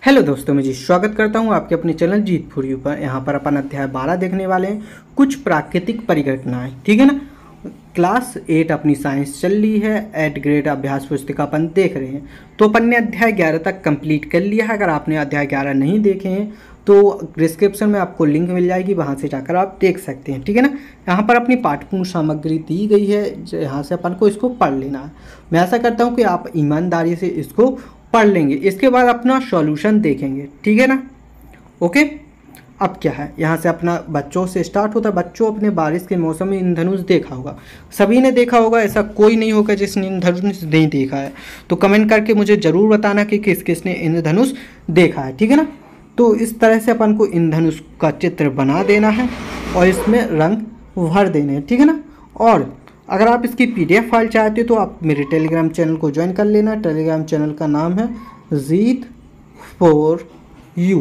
Hello दोस्तों, मैं जी स्वागत करता हूं आपके अपने चैनल जीत फॉर यू पर। यहाँ पर अपन अध्याय 12 देखने वाले हैं, कुछ प्राकृतिक परिघटनाएं। ठीक है ना। क्लास 8 अपनी साइंस चल रही है, 8 ग्रेड अभ्यास पुस्तिका अपन देख रहे हैं। तो अपन ने अध्याय 11 तक कंप्लीट कर लिया है। अगर आपने अध्याय 11 नहीं देखे हैं तो डिस्क्रिप्शन में आपको लिंक मिल जाएगी, वहाँ से जाकर आप देख सकते हैं। ठीक है ना। यहाँ पर अपनी पाठ्यपूर्ण सामग्री दी गई है, यहाँ से अपन को इसको पढ़ लेना है। मैं ऐसा करता हूँ कि आप ईमानदारी से इसको पढ़ लेंगे, इसके बाद अपना सॉल्यूशन देखेंगे। ठीक है ना। ओके। अब क्या है, यहाँ से अपना बच्चों से स्टार्ट होता है। बच्चों, अपने बारिश के मौसम में इंद्रधनुष देखा होगा, सभी ने देखा होगा, ऐसा कोई नहीं होगा जिसने इंद्रधनुष नहीं देखा है। तो कमेंट करके मुझे ज़रूर बताना कि किस किसने इंद्रधनुष देखा है। ठीक है ना। तो इस तरह से अपन को इंद्रधनुष का चित्र बना देना है और इसमें रंग भर देने हैं। ठीक है ना। और अगर आप इसकी PDF फाइल चाहते हो तो आप मेरे टेलीग्राम चैनल को ज्वाइन कर लेना। टेलीग्राम चैनल का नाम है जीत फॉर यू।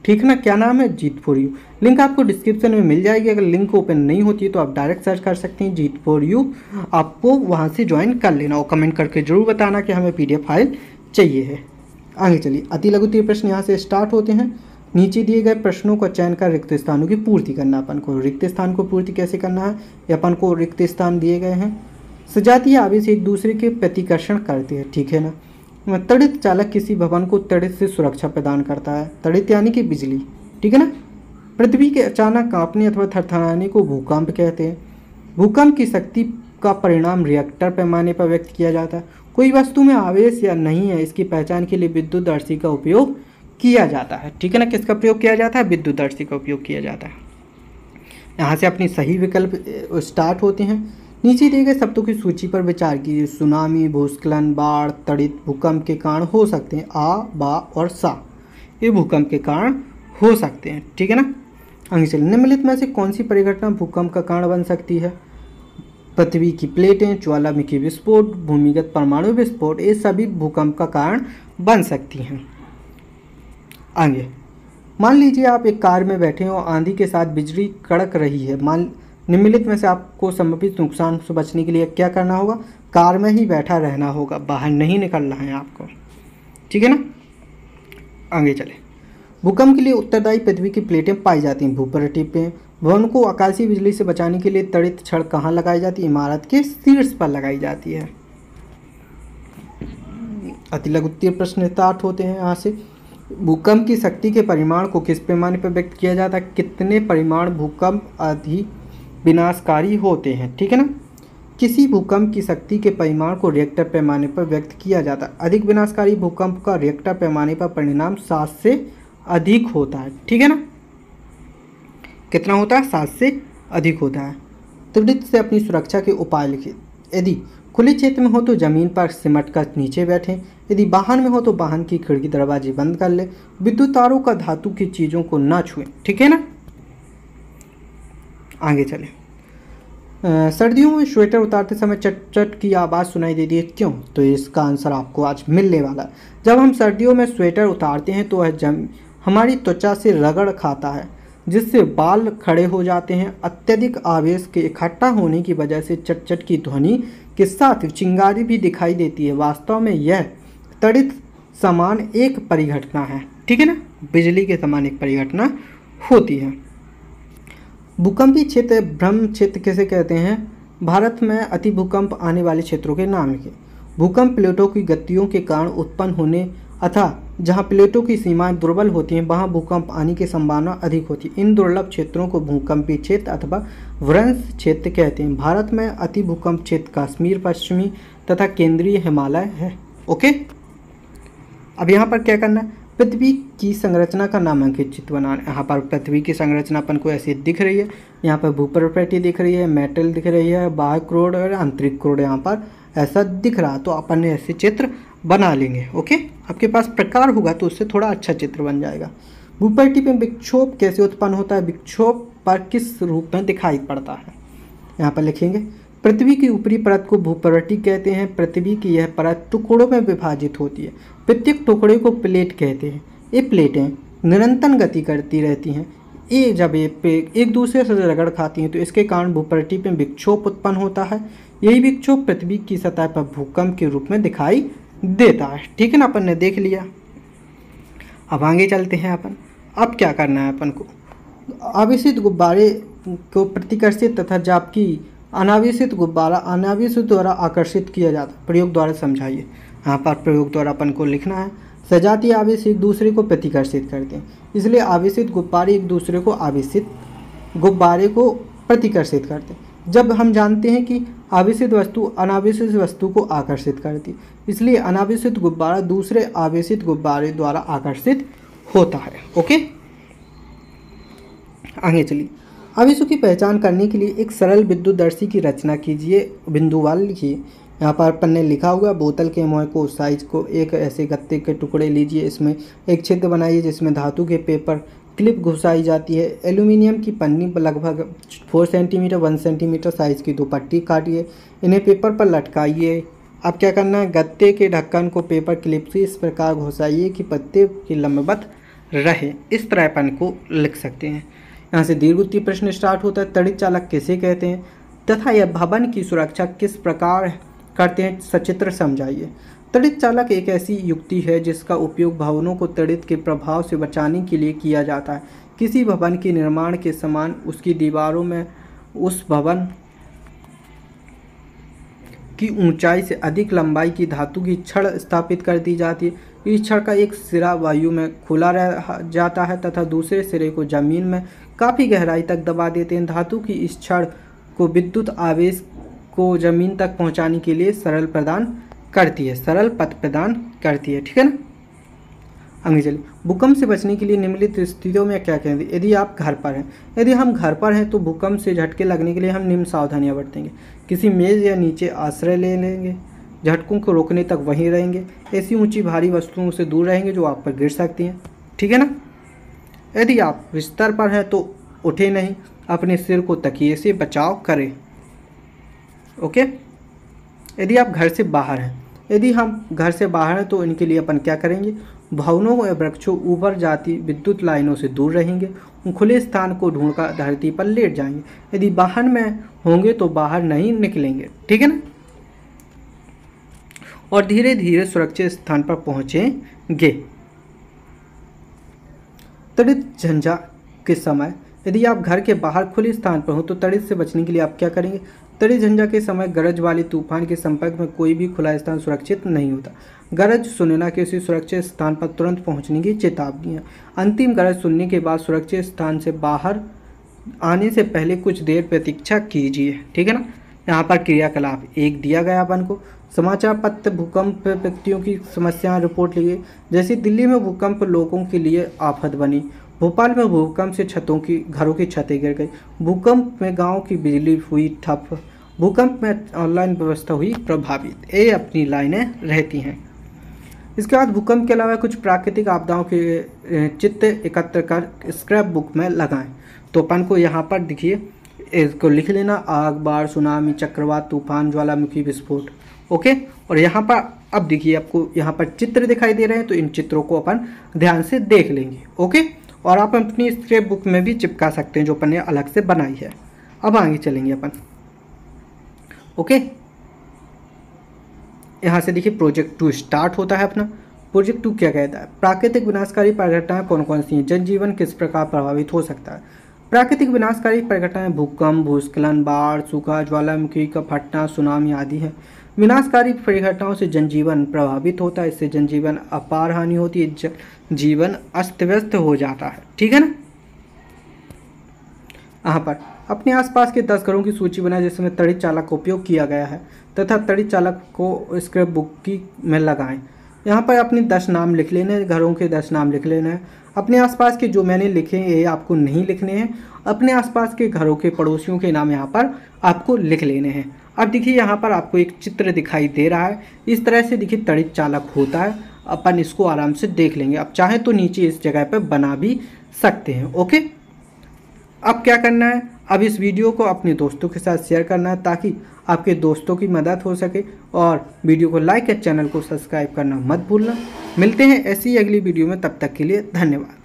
ठीक है ना। क्या नाम है? जीत फॉर यू। लिंक आपको डिस्क्रिप्शन में मिल जाएगी। अगर लिंक ओपन नहीं होती है तो आप डायरेक्ट सर्च कर सकते हैं जीत फॉर यू, आपको वहाँ से ज्वाइन कर लेना और कमेंट करके जरूर बताना कि हमें PDF फाइल चाहिए है। आगे चलिए, अति लघु प्रश्न यहाँ से स्टार्ट होते हैं। नीचे दिए गए प्रश्नों का चयन कर रिक्त स्थानों की पूर्ति करना। अपन को रिक्त स्थान को पूर्ति कैसे करना है, ये अपन को रिक्त स्थान दिए गए हैं। सजातीय आवेश एक दूसरे के प्रतिकर्षण करते हैं। ठीक है ना। तड़ित चालक किसी भवन को तड़ित से सुरक्षा प्रदान करता है। तड़ित यानी कि बिजली। ठीक है ना। पृथ्वी के अचानक कांपने अथवा थरथराने को भूकंप कहते हैं। भूकंप की शक्ति का परिणाम रिएक्टर पैमाने पर व्यक्त किया जाता है। कोई वस्तु में आवेश या नहीं है, इसकी पहचान के लिए विद्युतदर्शी का उपयोग किया जाता है। ठीक है ना। किसका प्रयोग किया जाता है? विद्युतदर्शी का उपयोग किया जाता है। यहाँ से अपनी सही विकल्प स्टार्ट होते हैं। नीचे दिए गए शब्दों की सूची पर विचार कीजिए। सुनामी, भूस्खलन, बाढ़, तड़ित भूकंप के कारण हो सकते हैं। आ, बा और सा ये भूकंप के कारण हो सकते हैं। ठीक है ना। आगे चलिए, निम्नलिखित में से कौन सी परिघटना भूकंप का कारण बन सकती है? पृथ्वी की प्लेटें, ज्वालामुखी विस्फोट, भूमिगत परमाणु विस्फोट, ये सभी भूकंप का कारण बन सकती हैं। आगे, मान लीजिए आप एक कार में बैठे हो, आंधी के साथ बिजली कड़क रही है। निम्नलिखित में से आपको संभावित नुकसान से बचने के लिए क्या करना होगा? कार में ही बैठा रहना होगा, बाहर नहीं निकलना है आपको। ठीक है ना। आगे चले, भूकंप के लिए उत्तरदायी पृथ्वी की प्लेटें पाई जाती हैं। भूपृष्ठ पे भवन को आकाशीय बिजली से बचाने के लिए तड़ित छड़ कहाँ लगाई जाती है? इमारत के शीर्ष पर लगाई जाती है। अति लघु प्रश्न स्टार्ट होते हैं यहाँ से। भूकंप की शक्ति के परिमाण को किस पैमाने पर व्यक्त किया जाता है? कितने परिमाण भूकंप अधिक विनाशकारी होते हैं? ठीक है ना। किसी भूकंप की शक्ति के परिमाण को रिएक्टर पैमाने पर व्यक्त किया जाता है। अधिक विनाशकारी भूकंप का रिएक्टर पैमाने पर परिणाम 7 से अधिक होता है। ठीक है ना। कितना होता है? 7 से अधिक होता है। तड़ित से अपनी सुरक्षा के उपाय लिखिए। यदि खुले क्षेत्र में हो तो जमीन पर सिमट कर नीचे बैठें। यदि वाहन में हो तो वाहन की खिड़की दरवाजे बंद कर ले। विद्युत तारों का धातु की चीज़ों को ना छुएं। ठीक है ना। आगे चलें। सर्दियों में स्वेटर उतारते समय चट चट की आवाज़ सुनाई देती है, क्यों? तो इसका आंसर आपको आज मिलने वाला है। जब हम सर्दियों में स्वेटर उतारते हैं तो वह हमारी त्वचा से रगड़ खाता है, जिससे बाल खड़े हो जाते हैं। अत्यधिक आवेश के इकट्ठा होने की वजह से चट चट की ध्वनि के साथ चिंगारी भी दिखाई देती है। वास्तव में यह तड़ित समान एक परिघटना है। ठीक है ना। बिजली के समान एक परिघटना होती है। भूकंपीय क्षेत्र भ्रम क्षेत्र किसे कहते हैं? भारत में अति भूकंप आने वाले क्षेत्रों के नाम लिखे। भूकंप प्लेटों की गतियों के कारण उत्पन्न होने अथवा जहां प्लेटों की सीमाएं दुर्बल होती हैं वहां भूकंप आने की संभावना अधिक होती है। इन दुर्लभ क्षेत्रों को भूकंपीय क्षेत्र अथवा भ्रंश क्षेत्र कहते हैं। भारत में अति भूकंप क्षेत्र कश्मीर, पश्चिमी तथा केंद्रीय हिमालय है। ओके। अब यहाँ पर क्या करना है? पृथ्वी की संरचना का नामांकित चित्र बनाना। यहाँ पर पृथ्वी की संरचना अपन को ऐसी दिख रही है। यहाँ पर भूपृष्ठ दिख रही है, मेटल दिख रही है, बाह्य क्रोड और आंतरिक क्रोड यहाँ पर ऐसा दिख रहा, तो अपन ने ऐसे चित्र बना लेंगे। ओके। आपके पास प्रकार होगा तो उससे थोड़ा अच्छा चित्र बन जाएगा। भूपृष्ठ में विक्षोभ कैसे उत्पन्न होता है? विक्षोभ पर किस रूप में दिखाई पड़ता है? यहाँ पर लिखेंगे, पृथ्वी की ऊपरी परत को भूपृष्ठ कहते हैं। पृथ्वी की यह परत टुकड़ों में विभाजित होती है। प्रत्येक टुकड़े को प्लेट कहते हैं। ये प्लेटें निरंतर गति करती रहती हैं। ये जब ये एक दूसरे से रगड़ खाती हैं तो इसके कारण भूपृष्ठ में विक्षोभ उत्पन्न होता है। यही विक्षोभ पृथ्वी की सतह पर भूकंप के रूप में दिखाई देता है। ठीक है ना। अपन ने देख लिया। अब आगे चलते हैं अपन। अब क्या करना है अपन को, आवेशित गुब्बारे को प्रतिकर्षित तथा जबकि अनावेशित गुब्बारा अनावेशित द्वारा आकर्षित किया जाता है। प्रयोग द्वारा समझाइए। यहाँ पर प्रयोग द्वारा अपन को लिखना है। सजातीय आवेश एक दूसरे को प्रतिकर्षित करते हैं, इसलिए आवेशित गुब्बारे एक दूसरे को आवेशित गुब्बारे को प्रतिकर्षित करते हैं। जब हम जानते हैं कि आवेशित वस्तु अनावेशित वस्तु को आकर्षित करती है, इसलिए अनावेशित गुब्बारा दूसरे आवेशित गुब्बारे द्वारा आकर्षित होता है। ओके, आगे चलिए। आवेशों की पहचान करने के लिए एक सरल विद्युतदर्शी की रचना कीजिए। बिंदुवार लिखिए। यहाँ पर अपन ने लिखा हुआ बोतल के मुँह को साइज को एक ऐसे गत्ते के टुकड़े लीजिए, इसमें एक छिद्र बनाइए जिसमें धातु के पेपर क्लिप घुसाई जाती है। एल्यूमिनियम की पन्नी पर लगभग 4 सेंटीमीटर 1 सेंटीमीटर साइज की 2 पट्टी काटिए, इन्हें पेपर पर लटकाइए। अब क्या करना है, गत्ते के ढक्कन को पेपर क्लिप से इस प्रकार घुसाइए कि पत्ते की लंबवत रहे। इस तरह अपन को लिख सकते हैं। यहाँ से दीर्घवृत्तीय प्रश्न स्टार्ट होता है। तड़ित चालक किसे कहते हैं तथा यह भवन की सुरक्षा किस प्रकार करते हैं, सचित्र समझाइए। तड़ित चालक एक ऐसी युक्ति है जिसका उपयोग भवनों को तड़ित के प्रभाव से बचाने के लिए किया जाता है। किसी भवन के निर्माण के समान उसकी दीवारों में उस भवन की ऊंचाई से अधिक लंबाई की धातु की छड़ स्थापित कर दी जाती है। इस छड़ का एक सिरा वायु में खुला रह जाता है तथा दूसरे सिरे को जमीन में काफ़ी गहराई तक दबा देते हैं। धातु की इस छड़ को विद्युत आवेश को जमीन तक पहुंचाने के लिए सरल पथ प्रदान करती है। ठीक है ना। आगे चलिए। भूकंप से बचने के लिए निम्नलिखित स्थितियों में क्या करेंगे। यदि आप घर पर हैं, यदि हम घर पर हैं तो भूकंप से झटके लगने के लिए हम निम्न सावधानियां बरतेंगे। किसी मेज़ या नीचे आश्रय ले लेंगे, झटकों को रोकने तक वहीं रहेंगे, ऐसी ऊंची भारी वस्तुओं से दूर रहेंगे जो आप पर गिर सकती हैं। ठीक है ना। यदि आप बिस्तर पर हैं तो उठे नहीं, अपने सिर को तकिए से बचाव करें। ओके। यदि आप घर से बाहर हैं, यदि हम घर से बाहर हैं तो इनके लिए अपन क्या करेंगे, भवनों या वृक्षों ऊपर जाती विद्युत लाइनों से दूर रहेंगे, खुले स्थान को ढूंढकर धरती पर लेट जाएंगे। यदि वाहन में होंगे तो बाहर नहीं निकलेंगे। ठीक है ना। और धीरे धीरे सुरक्षित स्थान पर पहुंचेंगे। तड़ित झंझा के समय, यदि आप घर के बाहर खुले स्थान पर हो तो तड़ित से बचने के लिए आप क्या करेंगे। तड़ित झंझा के समय गरज वाली तूफान के संपर्क में कोई भी खुला स्थान सुरक्षित नहीं होता। गरज सुनना किसी सुरक्षित स्थान पर तुरंत पहुंचने की चेतावनी है। अंतिम गरज सुनने के बाद सुरक्षित स्थान से बाहर आने से पहले कुछ देर प्रतीक्षा कीजिए। ठीक है ना। यहाँ पर क्रियाकलाप 1 दिया गया अपन को। समाचार पत्र भूकंप व्यक्तियों की समस्याएं रिपोर्ट लिए। जैसे दिल्ली में भूकंप लोगों के लिए आफत बनी, भोपाल में भूकंप से घरों की छतें गिर गई, भूकंप में गांव की बिजली हुई ठप, भूकंप में ऑनलाइन व्यवस्था हुई प्रभावित। ये अपनी लाइनें रहती हैं। इसके बाद भूकंप के अलावा कुछ प्राकृतिक आपदाओं के चित्र एकत्र कर स्क्रैप बुक में लगाएं। तो अपन को यहाँ पर देखिए, इसको लिख लेना, आग, बाढ़, सुनामी, चक्रवात, तूफान, ज्वालामुखी, विस्फोट। ओके। और यहाँ पर अब देखिए आपको यहाँ पर चित्र दिखाई दे रहे हैं, तो इन चित्रों को अपन ध्यान से देख लेंगे। ओके। और आप अपनी स्क्रैप बुक में भी चिपका सकते हैं जो अपन ने अलग से बनाई है। अब आगे चलेंगे अपन। ओके। यहाँ से देखिए प्रोजेक्ट 2 स्टार्ट होता है अपना। प्रोजेक्ट 2 क्या कहता है, प्राकृतिक विनाशकारी परिघटनाएं कौन कौन सी हैं, जनजीवन किस प्रकार प्रभावित हो सकता है। प्राकृतिक विनाशकारी परिघटनाएं भूकंप, भूस्खलन, बाढ़, सूखा, ज्वालामुखी का फटना, सुनामी आदि है। विनाशकारी परिघटनाओं से जनजीवन प्रभावित होता है, इससे जनजीवन अपार हानि होती है, जीवन अस्त व्यस्त हो जाता है। ठीक है ना। यहाँ पर अपने आसपास के 10 घरों की सूची बनाए जिसमें तड़ित चालक का उपयोग किया गया है तथा तड़ित चालक को स्क्रैप बुक की में लगाएं। यहाँ पर अपने 10 नाम लिख लेने हैं, घरों के 10 नाम लिख लेना है। अपने आसपास के जो मैंने लिखे हैं ये आपको नहीं लिखने हैं, अपने आसपास के घरों के पड़ोसियों के नाम यहाँ पर आपको लिख लेने हैं। अब देखिए यहाँ पर आपको एक चित्र दिखाई दे रहा है, इस तरह से देखिए तड़ित चालक होता है। अपन इसको आराम से देख लेंगे। आप चाहें तो नीचे इस जगह पर बना भी सकते हैं। ओके। अब क्या करना है, अब इस वीडियो को अपने दोस्तों के साथ शेयर करना है ताकि आपके दोस्तों की मदद हो सके, और वीडियो को लाइक और चैनल को सब्सक्राइब करना मत भूलना। मिलते हैं ऐसी अगली वीडियो में, तब तक के लिए धन्यवाद।